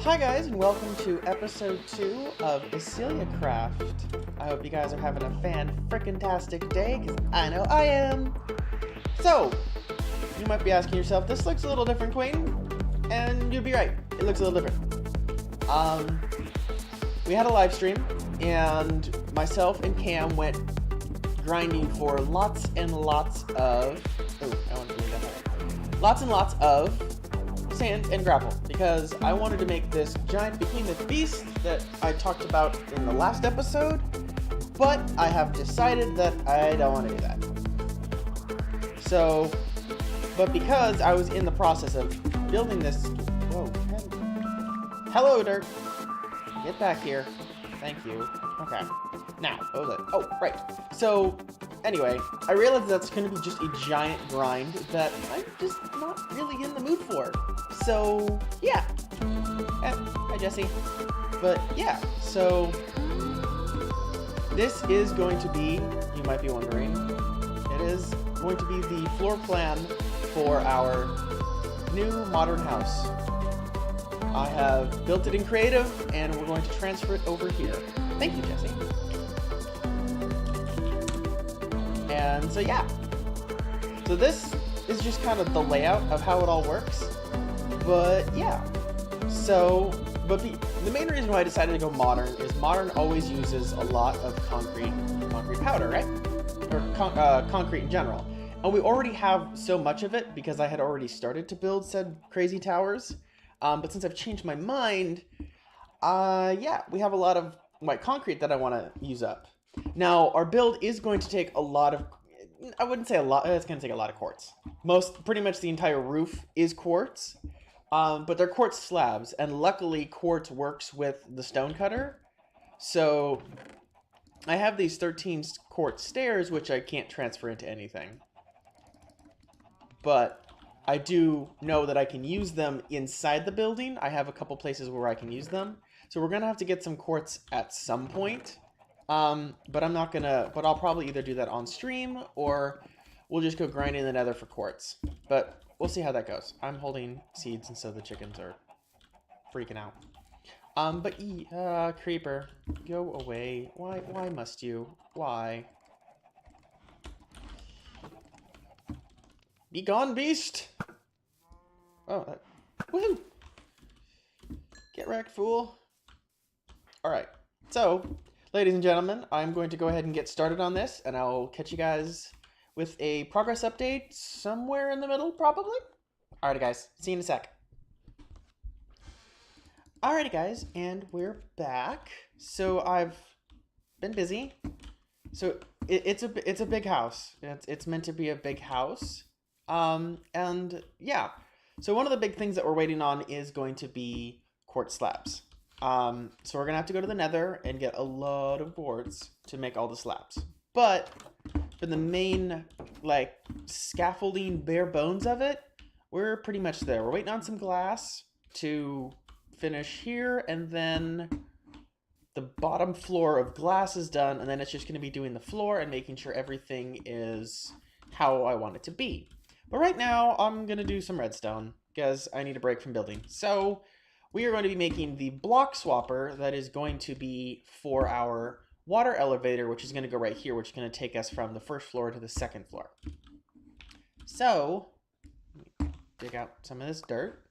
Hi guys, and welcome to episode 2 of Eciliacraft. I hope you guys are having a fan-frickin-tastic day, because I know I am! So, you might be asking yourself, this looks a little different, Queen? And you'd be right, it looks a little different. We had a live stream, and myself and Cam went grinding for lots and lots of... Oh, I want to leave that out. Lots and lots of sand and gravel, because I wanted to make this giant behemoth beast that I talked about in the last episode, but I have decided that I don't want to do that. So, but because I was in the process of building this... Whoa. Hello, Dirt. Get back here. Thank you. Okay. Now, oh, right. So, anyway, I realized that's going to be just a giant grind that I'm just not really in the mood for. So, yeah. Hi, Jesse. But, yeah, so this is going to be, you might be wondering, it is going to be the floor plan for our new modern house. I have built it in creative, and we're going to transfer it over here. Thank you, Jesse. And so, yeah. So this is just kind of the layout of how it all works. But, yeah. So, but the main reason why I decided to go modern is modern always uses a lot of concrete powder, right? Or concrete in general. And we already have so much of it because I had already started to build said crazy towers. But since I've changed my mind, yeah, we have a lot of white concrete that I want to use up. Now, our build is going to take a lot of, I wouldn't say a lot, it's going to take a lot of quartz. Pretty much the entire roof is quartz, but they're quartz slabs, and luckily quartz works with the stone cutter. So I have these 13 quartz stairs, which I can't transfer into anything. But I do know that I can use them inside the building. I have a couple places where I can use them. So we're going to have to get some quartz at some point. But I'll probably either do that on stream or we'll just go grind in the nether for quartz. But we'll see how that goes. I'm holding seeds and so the chickens are freaking out. Creeper, go away. Why must you? Why? Be gone, beast! Oh, woohoo! Get wrecked, fool. Alright, so, ladies and gentlemen, I'm going to go ahead and get started on this, and I'll catch you guys with a progress update somewhere in the middle, probably. Alrighty, guys, see you in a sec. Alrighty, guys, and we're back. So, I've been busy. So, it's a big house. It's meant to be a big house. And yeah, so one of the big things that we're waiting on is going to be quartz slabs. So we're gonna have to go to the nether and get a lot of quartz to make all the slabs. But for the main, like, scaffolding bare bones of it, we're pretty much there. We're waiting on some glass to finish here, and then the bottom floor of glass is done, and then it's just gonna be doing the floor and making sure everything is how I want it to be. But right now, I'm going to do some redstone, because I need a break from building. So, we are going to be making the block swapper that is going to be for our water elevator, which is going to go right here, which is going to take us from the first floor to the second floor. So, let me dig out some of this dirt.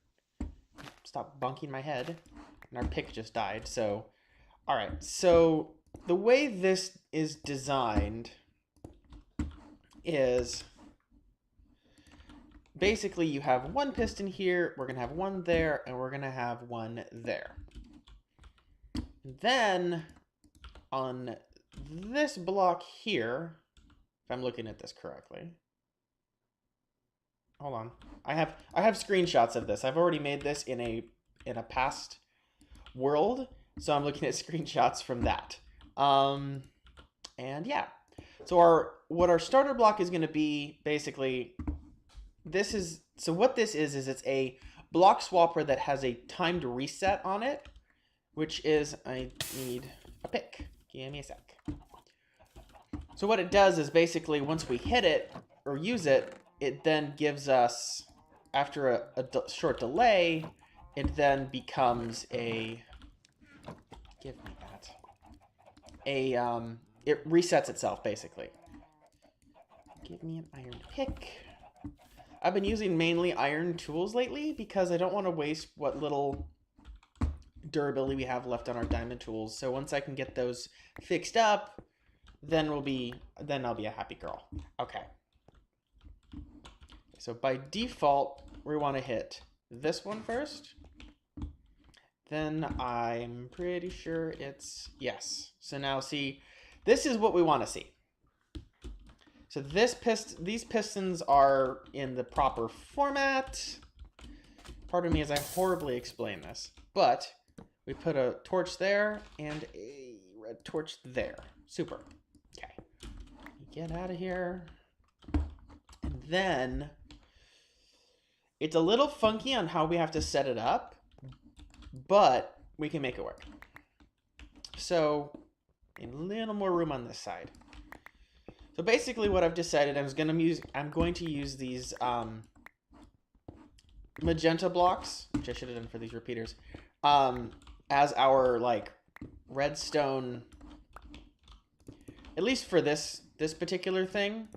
Stop bonking my head. And our pick just died, so... Alright, so the way this is designed is... Basically, you have one piston here, we're going to have one there, and we're going to have one there. Then, on this block here, if I'm looking at this correctly, hold on, I have screenshots of this. I've already made this in a past world, so I'm looking at screenshots from that. And yeah, so what our starter block is going to be, basically... What this is it's a block swapper that has a timed reset on it, which is, I need a pick. Give me a sec. So what it does is basically once we hit it or use it, it then gives us, after a short delay, it then becomes a, give me that, it resets itself, basically. Give me an iron pick. I've been using mainly iron tools lately because I don't want to waste what little durability we have left on our diamond tools. So once I can get those fixed up, then I'll be a happy girl. Okay. So by default, we want to hit this one first. Then I'm pretty sure it's yes. So now see, this is what we want to see. So these pistons are in the proper format. Pardon me as I horribly explain this, but we put a torch there and a red torch there. Super. Okay. Get out of here. And then it's a little funky on how we have to set it up, but we can make it work. So a little more room on this side. So basically what I've decided I'm going to use these magenta blocks, which I should have done for these repeaters, as our like redstone, at least for this particular thing.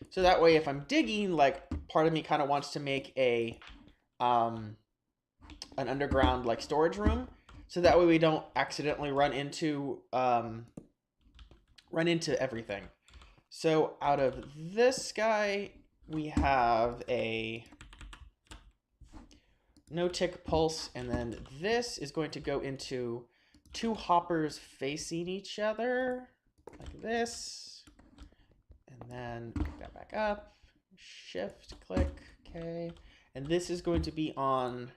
So that way if I'm digging, like part of me kind of wants to make a an underground like storage room, so that way we don't accidentally run into everything. So out of this guy, we have a no tick pulse, and then this is going to go into two hoppers facing each other like this, and then pick that back up, shift click, okay, and this is going to be on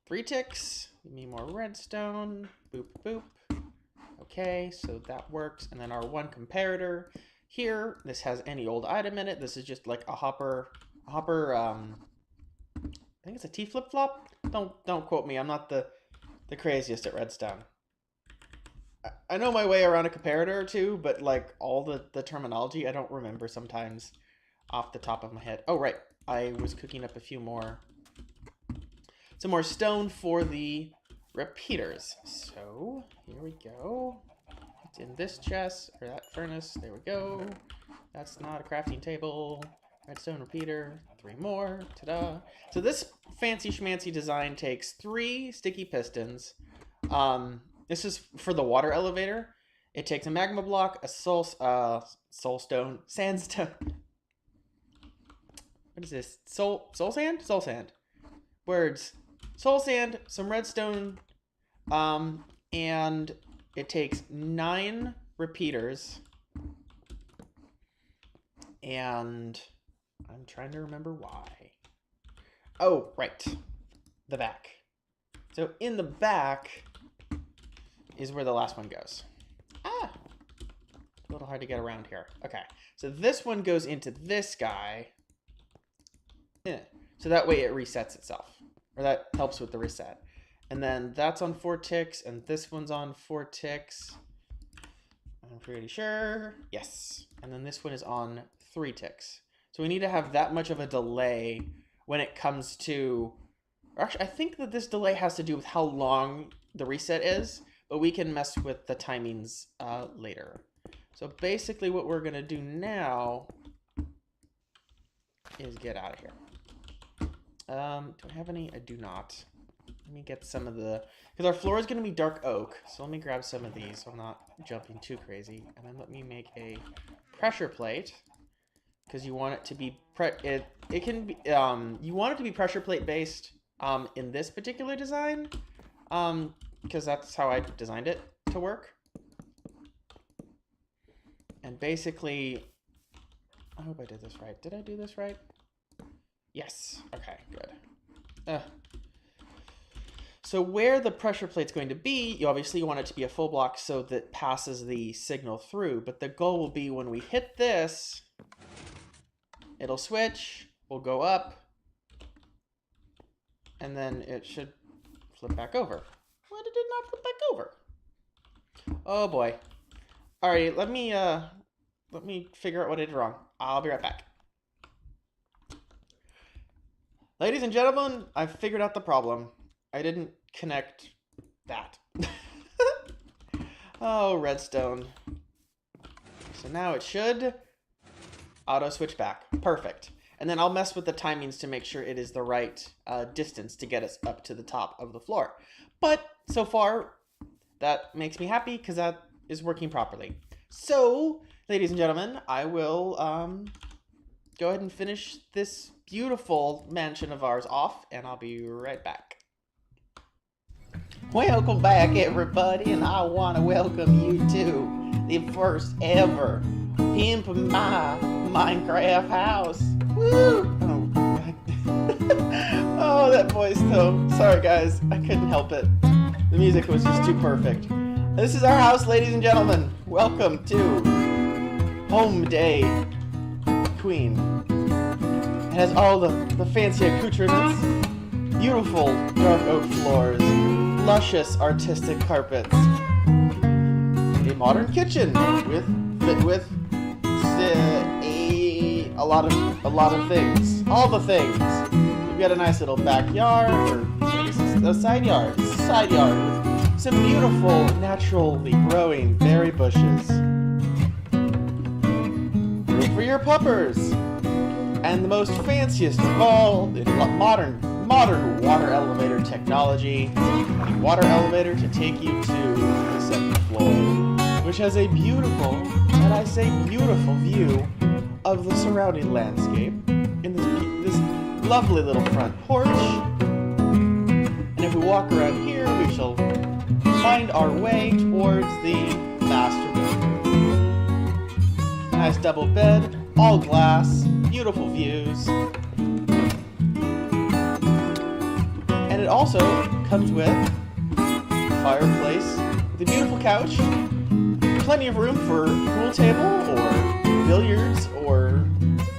3 ticks. Give me more redstone, boop boop. Okay, so that works. And then our one comparator here, this has any old item in it. This is just like a hopper, I think it's a T flip-flop. Don't quote me. I'm not the craziest at redstone. I know my way around a comparator or two, but like all the terminology, I don't remember sometimes off the top of my head. Oh, right. I was cooking up some more stone for the repeaters. So here we go. It's in this chest, or that furnace. There we go. That's not a crafting table. Redstone repeater. 3 more. Ta-da. So this fancy schmancy design takes 3 sticky pistons. This is for the water elevator. It takes a magma block, a soulstone, sandstone. What is this? Soul sand? Soul sand. Words. Soul sand, some redstone, and it takes 9 repeaters, and I'm trying to remember why. Oh, right, the back. So in the back is where the last one goes. A little hard to get around here. Okay, so this one goes into this guy. So that way it resets itself. Or that helps with the reset. And then that's on 4 ticks, and this one's on 4 ticks. I'm pretty sure. Yes. And then this one is on 3 ticks. So we need to have that much of a delay when it comes to... Actually, I think that this delay has to do with how long the reset is, but we can mess with the timings later. So basically what we're going to do now is get out of here. Do I have any? I do not. Let me get some of the... Because our floor is going to be dark oak. So let me grab some of these so I'm not jumping too crazy. And then let me make a pressure plate. Because you want it to be... It can be... you want it to be pressure plate based in this particular design. Because that's how I designed it to work. And basically... I hope I did this right. Did I do this right? Yes. Okay, good. So where the pressure plate's going to be, you obviously want it to be a full block so that passes the signal through. But the goal will be when we hit this, it'll switch, we'll go up, and then it should flip back over. Why did it not flip back over? Oh boy. Alright, let me figure out what I did wrong. I'll be right back. Ladies and gentlemen, I've figured out the problem. I didn't connect that. Oh, redstone. So now it should auto switch back. Perfect. And then I'll mess with the timings to make sure it is the right distance to get us up to the top of the floor. But so far, that makes me happy because that is working properly. So, ladies and gentlemen, I will go ahead and finish this beautiful mansion of ours off, and I'll be right back. Welcome back, everybody, and I want to welcome you to the first ever Pimp My Minecraft house. Woo! Oh, that voice, though. Sorry, guys. I couldn't help it. The music was just too perfect. This is our house, ladies and gentlemen. Welcome to Home Day Queen. It has all the fancy accoutrements, beautiful dark oak floors, luscious artistic carpets, a modern kitchen with a lot of things, all the things. We've got a nice little backyard, or maybe a side yard with some beautiful naturally growing berry bushes, room for your puppers, and the most fanciest of all, modern water elevator technology, a water elevator to take you to the second floor, which has a beautiful, and I say beautiful, view of the surrounding landscape in this lovely little front porch. And if we walk around here, we shall find our way towards the master bedroom. Nice double bed, all glass, beautiful views. And it also comes with a fireplace with a beautiful couch, plenty of room for pool table or billiards or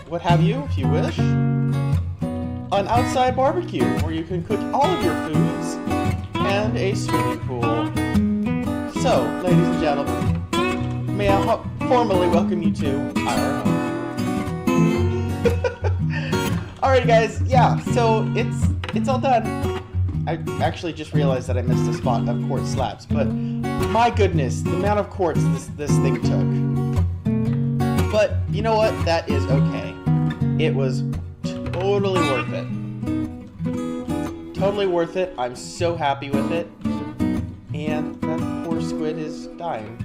what have you if you wish. An outside barbecue where you can cook all of your foods, and a swimming pool. So, ladies and gentlemen, may I formally welcome you to our home. Alright guys, yeah, so it's all done. I actually just realized that I missed a spot of quartz slabs, but my goodness, the amount of quartz this thing took. But you know what? That is okay. It was totally worth it. Totally worth it. I'm so happy with it. And that poor squid is dying.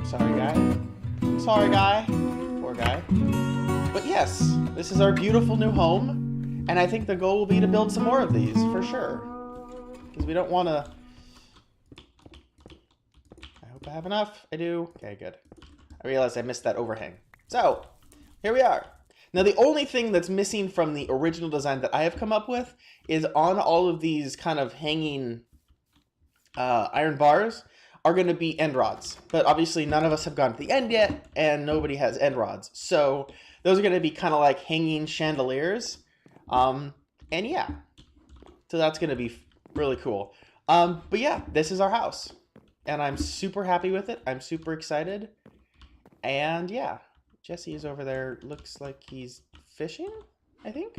Sorry, guy. Sorry, guy. Poor guy. But yes, this is our beautiful new home. And I think the goal will be to build some more of these, for sure. Because we don't want to... I hope I have enough. I do. Okay, good. I realized I missed that overhang. So, here we are. Now, the only thing that's missing from the original design that I have come up with is on all of these kind of hanging iron bars are going to be end rods. But obviously, none of us have gone to the end yet, and nobody has end rods. So, those are going to be kind of like hanging chandeliers. And yeah, so that's going to be really cool. But yeah, this is our house. And I'm super happy with it. I'm super excited. And yeah, Jesse is over there. Looks like he's fishing, I think.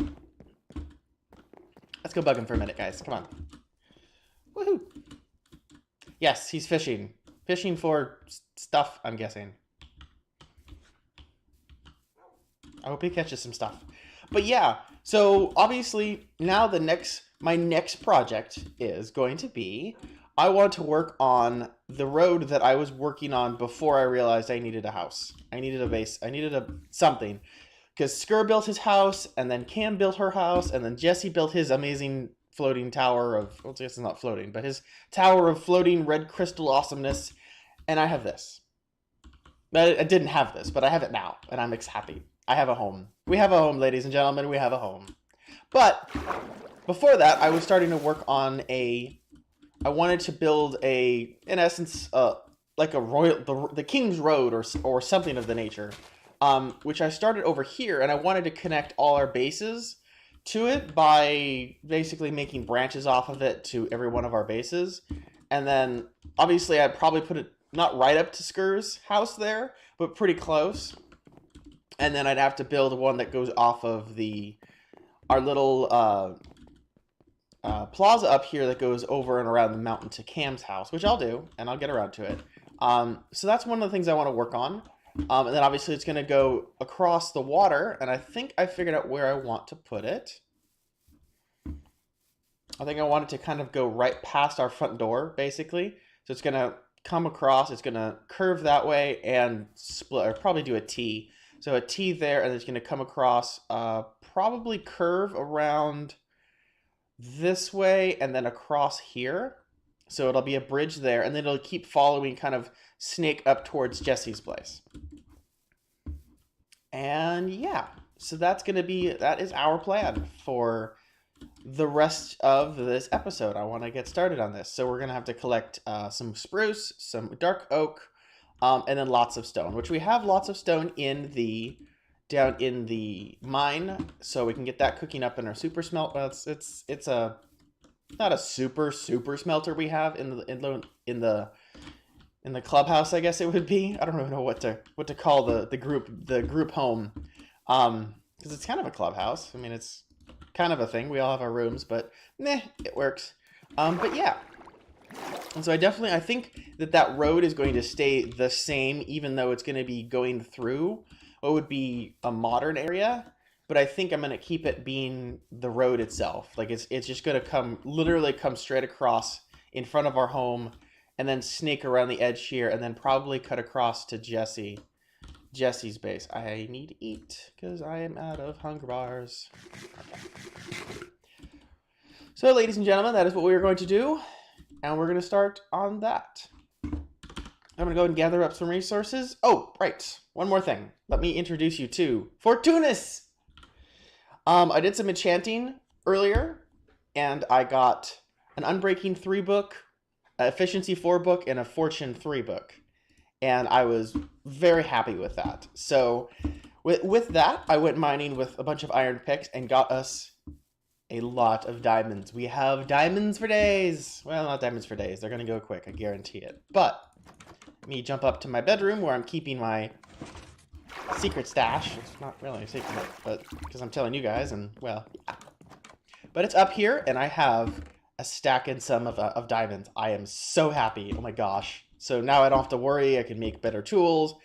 Let's go bug him for a minute, guys. Come on. Woohoo. Yes, he's fishing. Fishing for stuff, I'm guessing. I hope he catches some stuff. But yeah, so obviously now my next project is going to be, I want to work on the road that I was working on before I realized I needed a house. I needed a base. I needed something. Because Skur built his house, and then Cam built her house, and then Jesse built his amazing floating tower of, well, I guess it's not floating, but his tower of floating red crystal awesomeness. And I have this. I didn't have this, but I have it now, and I'm happy. I have a home. We have a home, ladies and gentlemen. We have a home. But before that, I was starting to work on I wanted to build in essence, like the King's Road or something of the nature, which I started over here, and I wanted to connect all our bases to it by basically making branches off of it to every one of our bases. And then, obviously, I'd probably put it not right up to Skur's house there, but pretty close. And then I'd have to build one that goes off of the our little plaza up here that goes over and around the mountain to Cam's house, which I'll do, and I'll get around to it. So that's one of the things I want to work on. And then obviously it's going to go across the water, and I think I figured out where I want to put it. I think I want it to kind of go right past our front door, basically. So it's going to come across, it's going to curve that way and split, or probably do a T. So a T there, and it's going to come across, probably curve around this way and then across here. So it'll be a bridge there, and then it'll keep following, kind of snake up towards Jesse's place. And yeah, so that is our plan for the rest of this episode. I want to get started on this. So we're going to have to collect some spruce, some dark oak, and then lots of stone, which we have lots of stone down in the mine, so we can get that cooking up in our super smelt. Well, it's not a super smelter we have in the clubhouse, I guess it would be. I don't really know what to call the group home, because it's kind of a clubhouse. I mean, it's kind of a thing. We all have our rooms, but it works. But yeah. And so I think that road is going to stay the same, even though it's going to be going through what would be a modern area. But I think I'm going to keep it being the road itself. Like it's just going to literally come straight across in front of our home, and then snake around the edge here, and then probably cut across to Jesse's base. I need to eat because I am out of hunger bars. So, ladies and gentlemen, that is what we are going to do. And we're going to start on that. I'm going to go and gather up some resources. Oh, right. One more thing. Let me introduce you to Fortunis. I did some enchanting earlier, and I got an Unbreaking 3 book, an Efficiency 4 book, and a Fortune 3 book. And I was very happy with that. So with that, I went mining with a bunch of iron picks and got us a lot of diamonds. We have diamonds for days. Well, not diamonds for days. They're going to go quick. I guarantee it. But let me jump up to my bedroom where I'm keeping my secret stash. It's not really a secret, but because I'm telling you guys, and well, yeah. But it's up here, and I have a stack and some of diamonds. I am so happy. Oh my gosh. So now I don't have to worry. I can make better tools.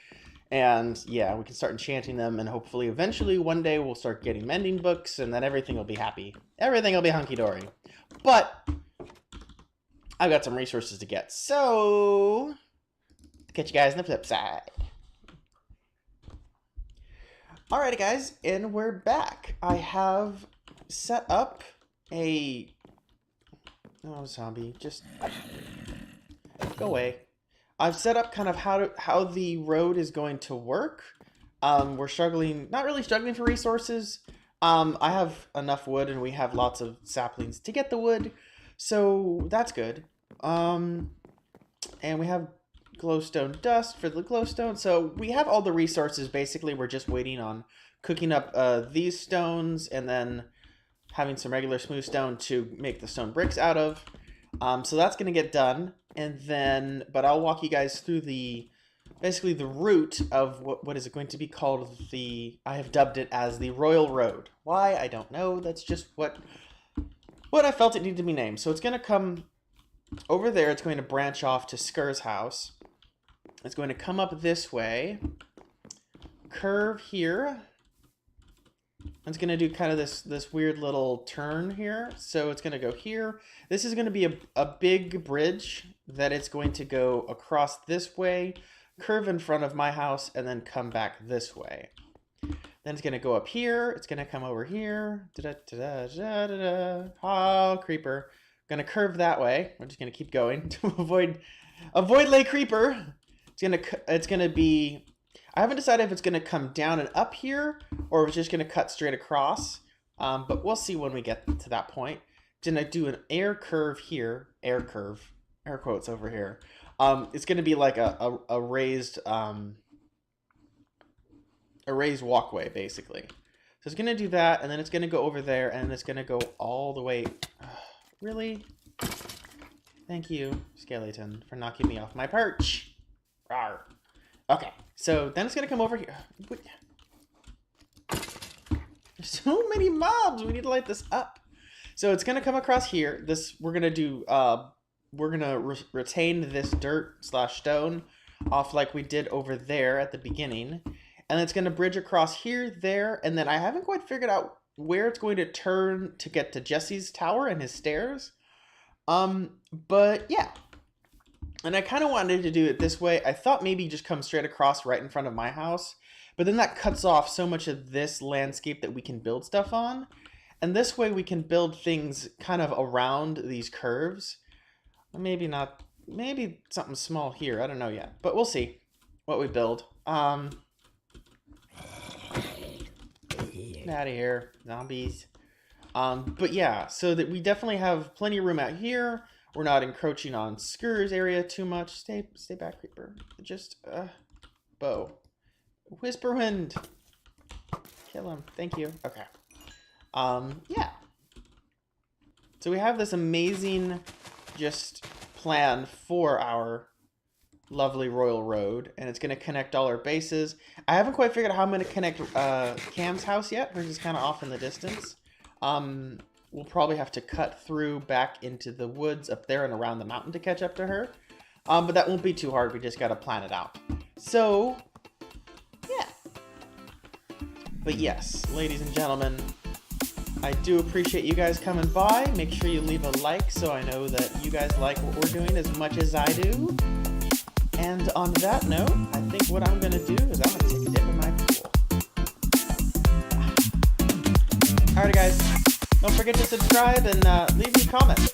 And yeah, we can start enchanting them, and hopefully eventually one day we'll start getting mending books, and then everything will be happy. Everything will be hunky-dory. But I've got some resources to get. So catch you guys on the flip side. Alrighty guys, and we're back. I have set up a... Oh, zombie, just go away. I've set up kind of how the road is going to work. We're struggling, not really struggling for resources. I have enough wood, and we have lots of saplings to get the wood, so that's good. And we have glowstone dust for the glowstone, so we have all the resources. Basically, we're just waiting on cooking up these stones, and then having some regular smooth stone to make the stone bricks out of. So that's going to get done. And then, but I'll walk you guys through basically the route of what is it going to be called, I have dubbed it as the Royal Road. Why? I don't know. That's just what I felt it needed to be named. So it's going to come over there. It's going to branch off to Skur's house. It's going to come up this way, curve here. It's going to do kind of this weird little turn here. So it's going to go here. This is going to be a big bridge that it's going to go across this way, curve in front of my house, and then come back this way. Then it's going to go up here. It's going to come over here. Oh, creeper. Going to curve that way. We're just going to keep going to avoid lay creeper. It's going to be... I haven't decided if it's going to come down and up here, or if it's just going to cut straight across. But we'll see when we get to that point. It's going to do an air curve here. Air curve. Air quotes over here. It's going to be like a raised walkway, basically. So it's going to do that, and then it's going to go over there, and it's going to go all the way. Really? Thank you, skeleton, for knocking me off my perch. Rawr. Okay, so then it's going to come over here. There's so many mobs. We need to light this up. So it's going to come across here. We're going to do, we're going to retain this dirt / stone off like we did over there at the beginning. And it's going to bridge across here, there, and then I haven't quite figured out where it's going to turn to get to Jesse's tower and his stairs. But yeah. And I kind of wanted to do it this way. I thought maybe just come straight across right in front of my house. But then that cuts off so much of this landscape that we can build stuff on. And this way we can build things kind of around these curves. Maybe not, maybe something small here. I don't know yet. But we'll see what we build. Get out of here, zombies. But yeah, so that we definitely have plenty of room out here. We're not encroaching on Skur's area too much. Stay back, creeper. Just, bow. Whisperwind. Kill him. Thank you. Okay. Yeah. So we have this amazing just plan for our lovely royal road, and it's going to connect all our bases. I haven't quite figured out how I'm going to connect Cam's house yet. We're just kind of off in the distance. We'll probably have to cut through back into the woods up there and around the mountain to catch up to her. But that won't be too hard. We just got to plan it out. So, yeah. But yes, ladies and gentlemen, I do appreciate you guys coming by. Make sure you leave a like so I know that you guys like what we're doing as much as I do. And on that note, I think what I'm going to do is I'm going to take a dip in my pool. Alright guys, don't forget to subscribe and leave me a comment.